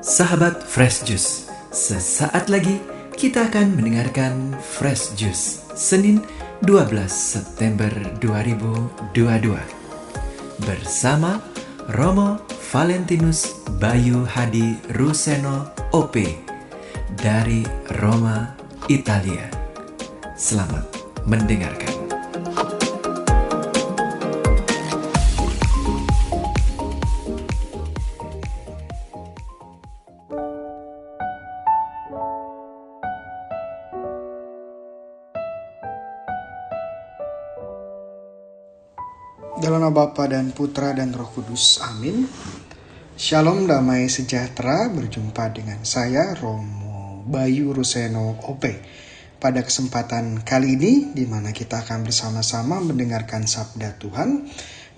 Sahabat Fresh Juice, sesaat lagi kita akan mendengarkan Fresh Juice Senin 12 September 2022 bersama Romo Valentinus Bayu Hadi Ruseno OP dari Roma, Italia. Selamat mendengarkan. Dalam nama Bapa dan Putra dan Roh Kudus, amin. Shalom, damai sejahtera, berjumpa dengan saya Romo Bayu Ruseno OP. Pada kesempatan kali ini, di mana kita akan bersama-sama mendengarkan Sabda Tuhan,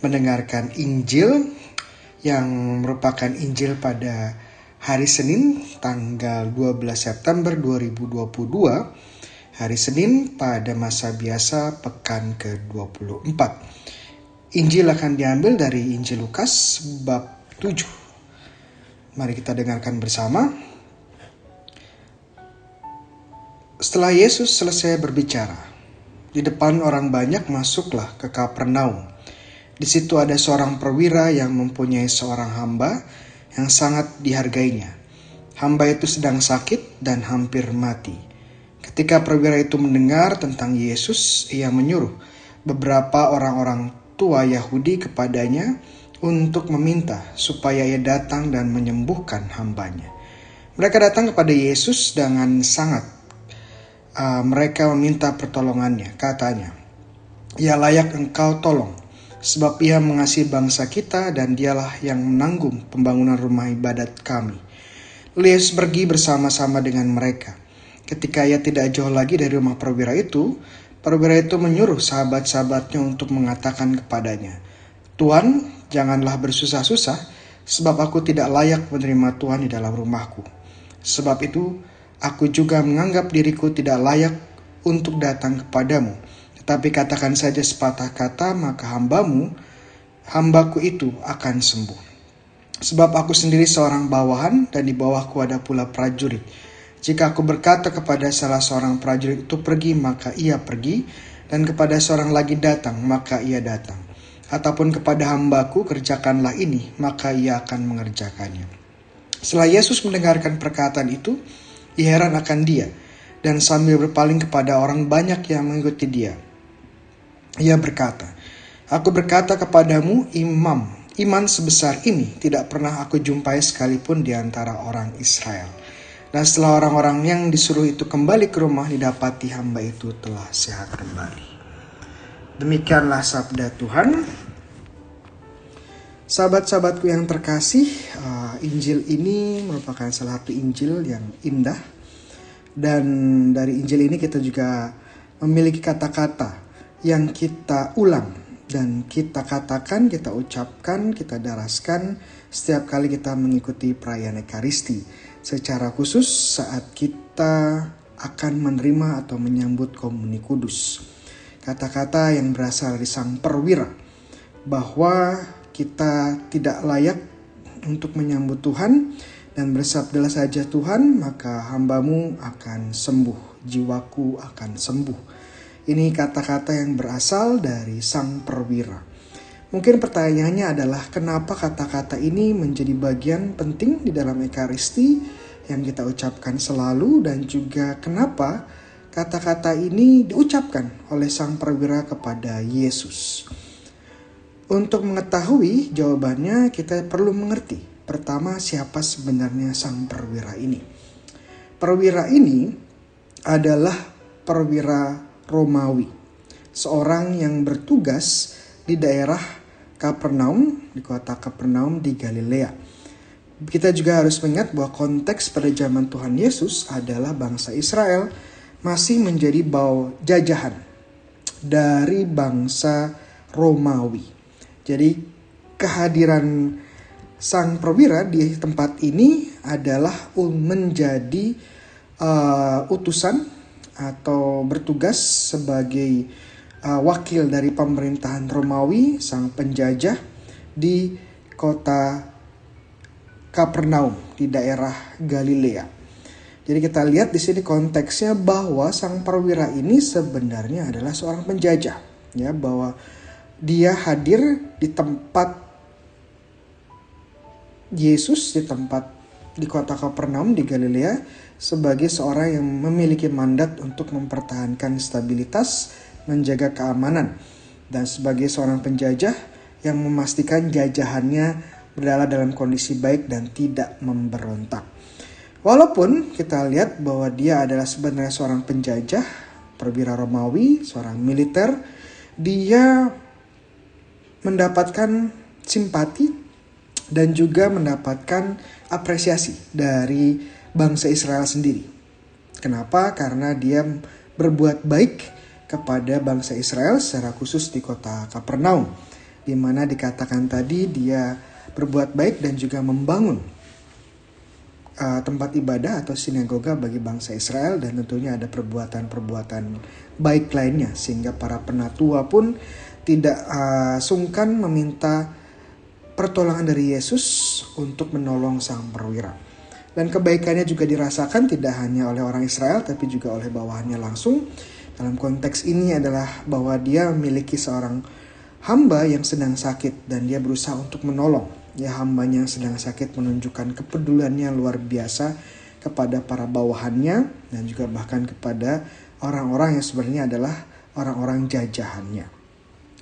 mendengarkan Injil yang merupakan Injil pada hari Senin, tanggal 12 September 2022, hari Senin pada masa biasa pekan ke-24. Injil akan diambil dari Injil Lukas bab 7. Mari kita dengarkan bersama. Setelah Yesus selesai berbicara, di depan orang banyak masuklah ke Kapernaum. Di situ ada seorang perwira yang mempunyai seorang hamba yang sangat dihargainya. Hamba itu sedang sakit dan hampir mati. Ketika perwira itu mendengar tentang Yesus, ia menyuruh beberapa orang-orang tua Yahudi kepadanya untuk meminta supaya ia datang dan menyembuhkan hambanya. Mereka datang kepada Yesus dengan sangat mereka meminta pertolongannya. Katanya, "Ia layak engkau tolong, sebab ia mengasihi bangsa kita dan dialah yang menanggung pembangunan rumah ibadat kami." Lalu Yesus pergi bersama-sama dengan mereka. Ketika ia tidak jauh lagi dari rumah perwira itu menyuruh sahabat-sahabatnya untuk mengatakan kepadanya, "Tuan, janganlah bersusah-susah, sebab aku tidak layak menerima Tuhan di dalam rumahku. Sebab itu, aku juga menganggap diriku tidak layak untuk datang kepadamu. Tetapi katakan saja sepatah kata, maka hambaku itu akan sembuh. Sebab aku sendiri seorang bawahan, dan di bawahku ada pula prajurit. Jika aku berkata kepada salah seorang prajurit itu pergi, maka ia pergi, dan kepada seorang lagi datang, maka ia datang. Ataupun kepada hambaku, kerjakanlah ini, maka ia akan mengerjakannya." Setelah Yesus mendengarkan perkataan itu, ia heran akan dia, dan sambil berpaling kepada orang banyak yang mengikuti dia, ia berkata, "Aku berkata kepadamu, iman sebesar ini tidak pernah aku jumpai sekalipun di antara orang Israel." Dan setelah orang-orang yang disuruh itu kembali ke rumah, didapati hamba itu telah sehat kembali. Demikianlah sabda Tuhan. Sahabat-sahabatku yang terkasih, Injil ini merupakan salah satu Injil yang indah. Dan dari Injil ini kita juga memiliki kata-kata yang kita ulang dan kita katakan, kita ucapkan, kita daraskan setiap kali kita mengikuti perayaan Ekaristi. Secara khusus saat kita akan menerima atau menyambut komuni kudus. Kata-kata yang berasal dari sang perwira bahwa kita tidak layak untuk menyambut Tuhan, dan bersabdalah saja Tuhan, maka hambamu akan sembuh, jiwaku akan sembuh. Ini kata-kata yang berasal dari sang perwira. Mungkin pertanyaannya adalah, kenapa kata-kata ini menjadi bagian penting di dalam Ekaristi yang kita ucapkan selalu, dan juga kenapa kata-kata ini diucapkan oleh sang perwira kepada Yesus? Untuk mengetahui jawabannya, kita perlu mengerti pertama siapa sebenarnya sang perwira ini. Perwira ini adalah perwira Romawi, seorang yang bertugas di daerah Kapernaum, di kota Kapernaum di Galilea. Kita juga harus mengingat bahwa konteks pada zaman Tuhan Yesus adalah bangsa Israel masih menjadi jajahan dari bangsa Romawi. Jadi kehadiran sang perwira di tempat ini adalah menjadi utusan atau bertugas sebagai wakil dari pemerintahan Romawi, sang penjajah di kota Kapernaum di daerah Galilea. Jadi kita lihat di sini konteksnya bahwa sang perwira ini sebenarnya adalah seorang penjajah, ya, bahwa dia hadir di tempat Yesus, di kota Kapernaum di Galilea sebagai seorang yang memiliki mandat untuk mempertahankan stabilitas, menjaga keamanan, dan sebagai seorang penjajah yang memastikan jajahannya berada dalam kondisi baik dan tidak memberontak. Walaupun kita lihat bahwa dia adalah sebenarnya seorang penjajah, perwira Romawi, seorang militer, dia mendapatkan simpati dan juga mendapatkan apresiasi dari bangsa Israel sendiri. Kenapa? Karena dia berbuat baik kepada bangsa Israel secara khusus di kota Kapernaum, di mana dikatakan tadi dia berbuat baik dan juga membangun tempat ibadah atau sinagoga bagi bangsa Israel, dan tentunya ada perbuatan-perbuatan baik lainnya sehingga para penatua pun tidak sungkan meminta pertolongan dari Yesus untuk menolong sang perwira. Dan kebaikannya juga dirasakan tidak hanya oleh orang Israel tapi juga oleh bawahannya langsung. Dalam konteks ini adalah bahwa dia memiliki seorang hamba yang sedang sakit dan dia berusaha untuk menolong. Ya, hambanya yang sedang sakit menunjukkan kepeduliannya luar biasa kepada para bawahannya dan juga bahkan kepada orang-orang yang sebenarnya adalah orang-orang jajahannya.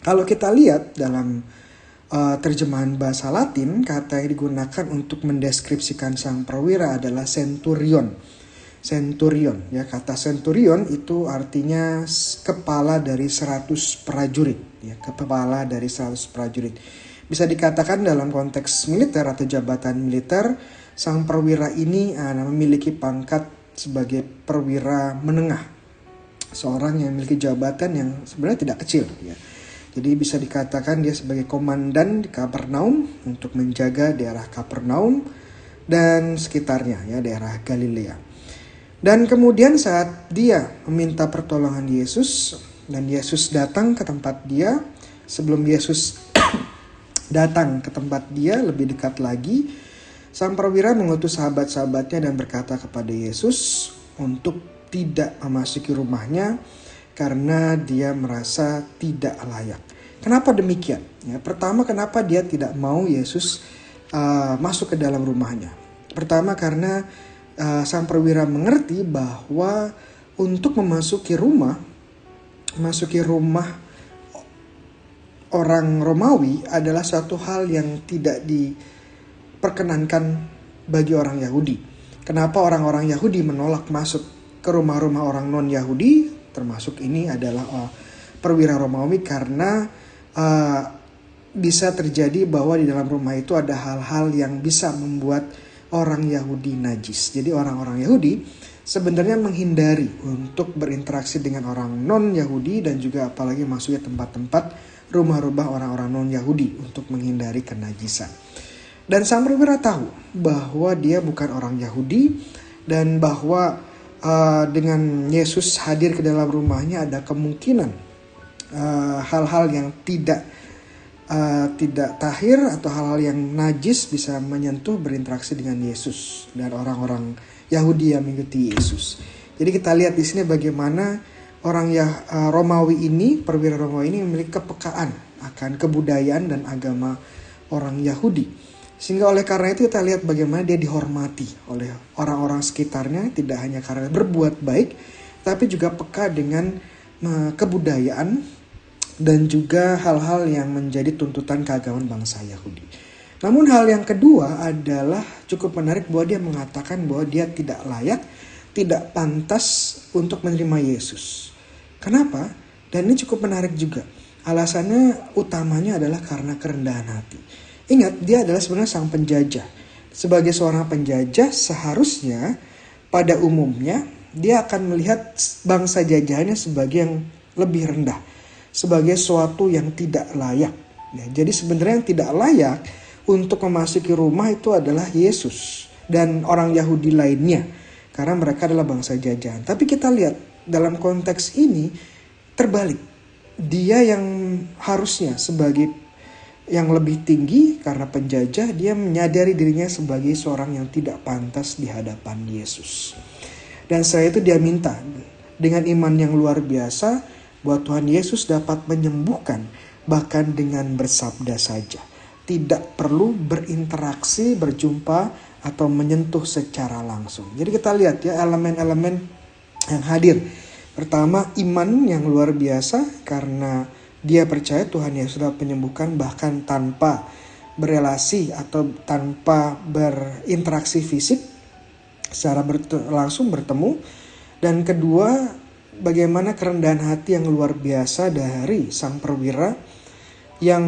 Kalau kita lihat dalam terjemahan bahasa Latin, kata yang digunakan untuk mendeskripsikan sang perwira adalah centurion. Centurion, ya, kata centurion itu artinya kepala dari 100 prajurit, ya, kepala dari 100 prajurit. Bisa dikatakan dalam konteks militer atau jabatan militer, sang perwira ini memiliki pangkat sebagai perwira menengah, seorang yang memiliki jabatan yang sebenarnya tidak kecil, ya. Jadi bisa dikatakan dia sebagai komandan di Kapernaum untuk menjaga daerah Kapernaum dan sekitarnya, ya, daerah Galilea. Dan kemudian saat dia meminta pertolongan Yesus dan Yesus datang ke tempat dia, sebelum Yesus datang ke tempat dia lebih dekat lagi, sang perwira mengutus sahabat-sahabatnya dan berkata kepada Yesus untuk tidak memasuki rumahnya karena dia merasa tidak layak. Kenapa demikian? Ya, pertama, kenapa dia tidak mau Yesus masuk ke dalam rumahnya? Pertama, karena sang perwira mengerti bahwa untuk memasuki rumah orang Romawi adalah suatu hal yang tidak diperkenankan bagi orang Yahudi. Kenapa orang-orang Yahudi menolak masuk ke rumah-rumah orang non-Yahudi, termasuk ini adalah perwira Romawi, karena bisa terjadi bahwa di dalam rumah itu ada hal-hal yang bisa membuat orang Yahudi najis. Jadi orang-orang Yahudi sebenarnya menghindari untuk berinteraksi dengan orang non-Yahudi dan juga apalagi masuknya tempat-tempat rumah-rumah orang-orang non-Yahudi untuk menghindari kenajisan. Dan sang perwira tahu bahwa dia bukan orang Yahudi dan bahwa dengan Yesus hadir ke dalam rumahnya ada kemungkinan hal-hal yang tidak tahir atau hal-hal yang najis bisa menyentuh, berinteraksi dengan Yesus dan orang-orang Yahudi yang mengikuti Yesus. Jadi kita lihat di sini bagaimana orang Romawi ini, perwira Romawi ini memiliki kepekaan akan kebudayaan dan agama orang Yahudi. Sehingga oleh karena itu kita lihat bagaimana dia dihormati oleh orang-orang sekitarnya, tidak hanya karena berbuat baik, tapi juga peka dengan kebudayaan dan juga hal-hal yang menjadi tuntutan keagamaan bangsa Yahudi. Namun hal yang kedua adalah cukup menarik bahwa dia mengatakan bahwa dia tidak layak, tidak pantas untuk menerima Yesus. Kenapa? Dan ini cukup menarik juga. Alasannya utamanya adalah karena kerendahan hati. Ingat, dia adalah sebenarnya sang penjajah. Sebagai seorang penjajah seharusnya pada umumnya dia akan melihat bangsa jajahannya sebagai yang lebih rendah, sebagai sesuatu yang tidak layak. Ya, jadi sebenarnya yang tidak layak untuk memasuki rumah itu adalah Yesus dan orang Yahudi lainnya, karena mereka adalah bangsa jajahan. Tapi kita lihat dalam konteks ini terbalik. Dia yang harusnya sebagai yang lebih tinggi karena penjajah, dia menyadari dirinya sebagai seorang yang tidak pantas di hadapan Yesus. Dan setelah itu dia minta dengan iman yang luar biasa bahwa Tuhan Yesus dapat menyembuhkan bahkan dengan bersabda saja. Tidak perlu berinteraksi, berjumpa, atau menyentuh secara langsung. Jadi kita lihat ya elemen-elemen yang hadir. Pertama, iman yang luar biasa karena dia percaya Tuhan Yesus dapat menyembuhkan bahkan tanpa berelasi atau tanpa berinteraksi fisik secara langsung bertemu. Dan kedua, bagaimana kerendahan hati yang luar biasa dari sang perwira yang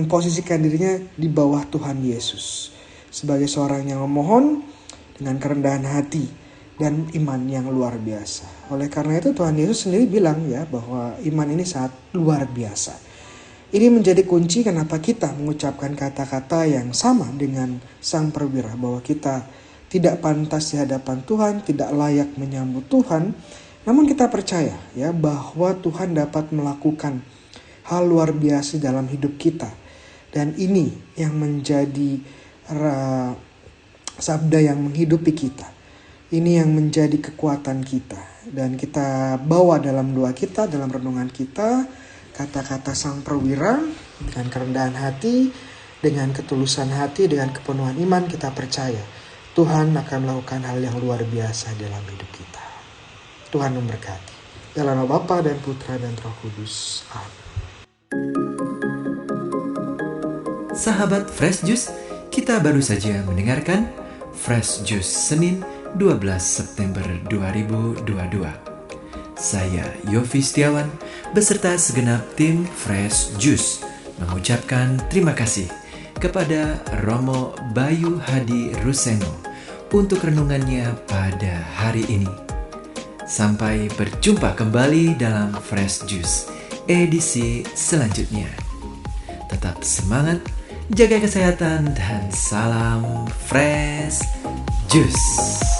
posisikan dirinya di bawah Tuhan Yesus sebagai seorang yang memohon dengan kerendahan hati dan iman yang luar biasa. Oleh karena itu Tuhan Yesus sendiri bilang ya bahwa iman ini sangat luar biasa. Ini menjadi kunci kenapa kita mengucapkan kata-kata yang sama dengan sang perwira, bahwa kita tidak pantas di hadapan Tuhan, tidak layak menyambut Tuhan. Namun kita percaya ya bahwa Tuhan dapat melakukan hal luar biasa dalam hidup kita. Dan ini yang menjadi sabda yang menghidupi kita. Ini yang menjadi kekuatan kita. Dan kita bawa dalam doa kita, dalam renungan kita, kata-kata sang perwira dengan kerendahan hati, dengan ketulusan hati, dengan kepenuhan iman. Kita percaya Tuhan akan melakukan hal yang luar biasa dalam hidup kita. Tuhan memberkati. Dalam nama Bapa dan Putra dan Roh Kudus. Amin. Sahabat Fresh Juice, kita baru saja mendengarkan Fresh Juice Senin 12 September 2022. Saya Yofi Setiawan beserta segenap tim Fresh Juice mengucapkan terima kasih kepada Romo Bayu Hadi Ruseno untuk renungannya pada hari ini. Sampai berjumpa kembali dalam Fresh Juice edisi selanjutnya. Tetap semangat, jaga kesehatan, dan salam Fresh Juice.